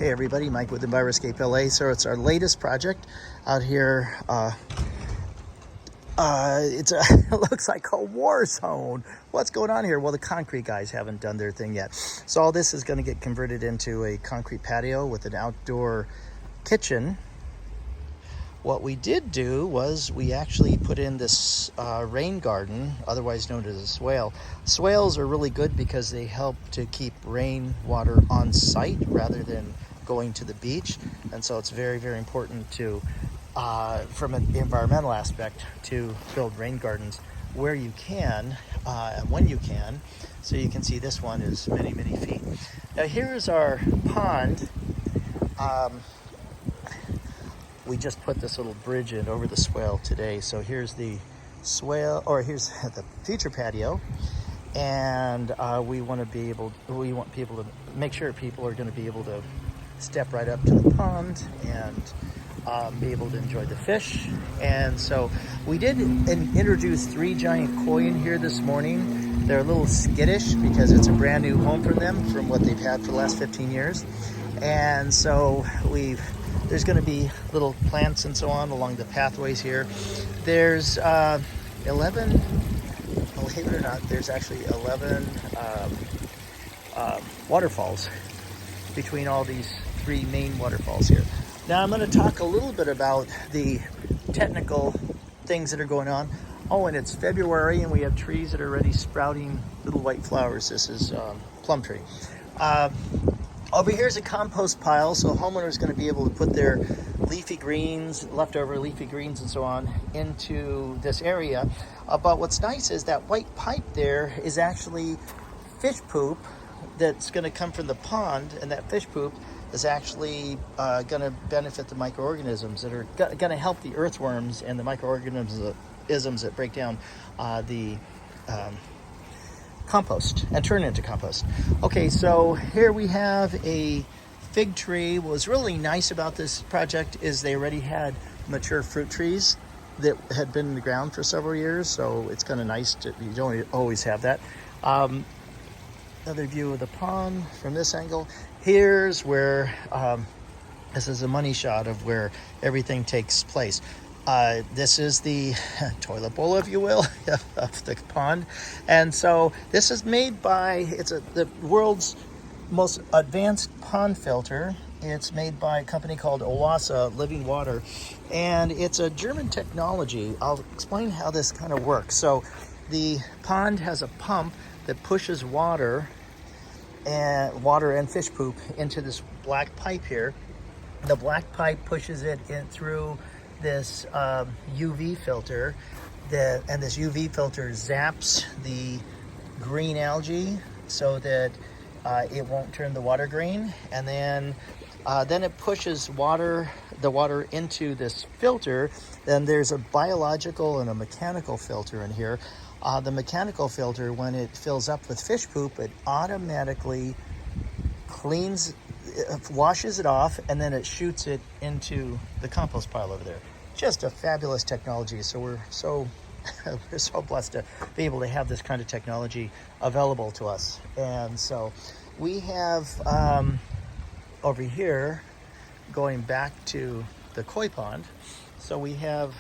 Hey everybody, Mike with Enviroscape LA. So it's our latest project out here. It looks like a war zone. What's going on here? Well, the concrete guys haven't done their thing yet. So all this is going to get converted into a concrete patio with an outdoor kitchen. What we did do was we actually put in this rain garden, otherwise known as a swale. Swales are really good because they help to keep rainwater on site rather than going to the beach. And so it's very, very important to, from an environmental aspect, to build rain gardens where you can, and when you can. So you can see this one is many, many feet. Now here's our pond. We just put this little bridge in over the swale today. So here's the swale, or here's the future patio. And we want people to make sure people are going to be able to step right up to the pond and be able to enjoy the fish. And so we did introduce 3 giant koi in here this morning. They're a little skittish because it's a brand new home for them from what they've had for the last 15 years. And so there's going to be little plants and so on along the pathways here. There's 11, believe it or not, there's actually 11 waterfalls between all these 3 main waterfalls here. Now I'm going to talk a little bit about the technical things that are going on. Oh, and it's February and we have trees that are already sprouting little white flowers. This is plum tree. Over here is a compost pile, so a homeowner is going to be able to put their leafy greens, leftover leafy greens and so on, into this area. But what's nice is that white pipe there is actually fish poop that's going to come from the pond, and that fish poop is actually going to benefit the microorganisms that are going to help the earthworms and the microorganisms that break down the compost and turn into compost. Okay, so here we have a fig tree. What's really nice about this project is they already had mature fruit trees that had been in the ground for several years, so it's kind of nice to, you don't always have that. Another view of the pond from this angle. Here's where this is a money shot of where everything takes place. This is the toilet bowl, if you will, of the pond. And so this is made by, the world's most advanced pond filter. It's made by a company called OASE, Living Water. And it's a German technology. I'll explain how this kind of works. So the pond has a pump that pushes water and fish poop into this black pipe here. The black pipe pushes it in through this UV filter, and this UV filter zaps the green algae so that it won't turn the water green, and then it pushes the water into this filter. Then there's a biological and a mechanical filter in here. The mechanical filter, when it fills up with fish poop, it automatically washes it off, and then it shoots it into the compost pile over there. Just a fabulous technology. So we're so blessed to be able to have this kind of technology available to us. And so we have over here, going back to the koi pond, so we have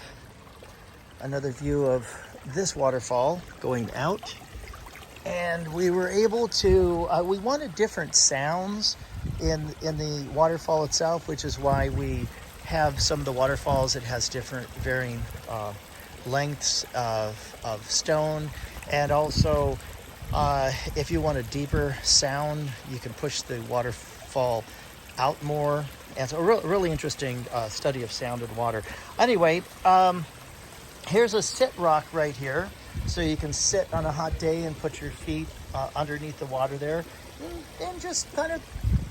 another view of this waterfall going out. And we were able to, we wanted different sounds in the waterfall itself, which is why we have some of the waterfalls that has different varying lengths of stone. And also, if you want a deeper sound, you can push the waterfall out more. And so a really interesting study of sound in water. Anyway, here's a sit rock right here. So you can sit on a hot day and put your feet underneath the water there and just kind of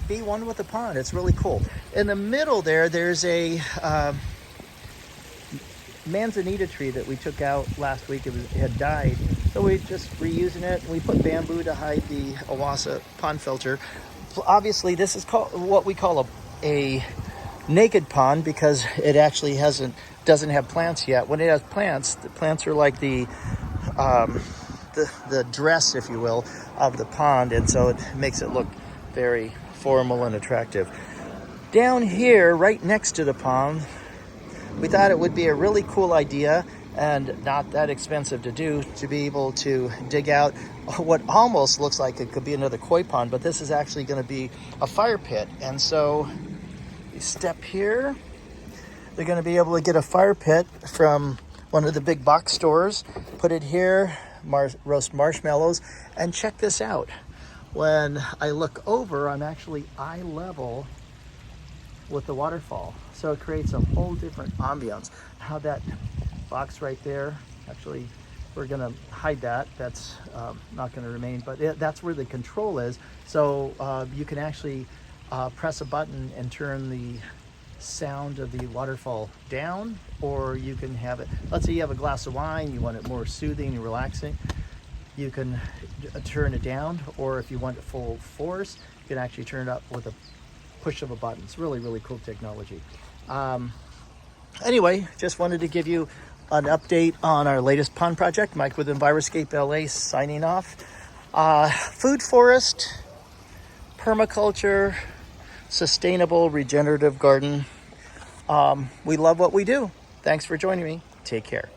be one with the pond. It's really cool. In the middle there's a manzanita tree that we took out last week. It had died, so we're just reusing it. We put bamboo to hide the OASE pond filter. Obviously, this is called what we call a naked pond because it actually doesn't have plants yet. When it has plants, the plants are like the dress, if you will, of the pond, and so it makes it look very formal and attractive. Down here, right next to the pond, we thought it would be a really cool idea and not that expensive to do, to be able to dig out what almost looks like it could be another koi pond, but this is actually going to be a fire pit. And so you step here, they're going to be able to get a fire pit from one of the big box stores, put it here, roast marshmallows, and check this out. When I look over, I'm actually eye level with the waterfall. So it creates a whole different ambiance. How that box right there, actually, we're gonna hide that. That's not gonna remain, but that's where the control is. So you can actually press a button and turn the sound of the waterfall down, or you can have it, let's say you have a glass of wine, you want it more soothing and relaxing, you can turn it down, or if you want it full force, you can actually turn it up with a push of a button. It's really, really cool technology. Anyway, just wanted to give you an update on our latest pond project. Mike with Enviroscape LA signing off. Food forest, permaculture, sustainable regenerative garden. We love what we do. Thanks for joining me. Take care.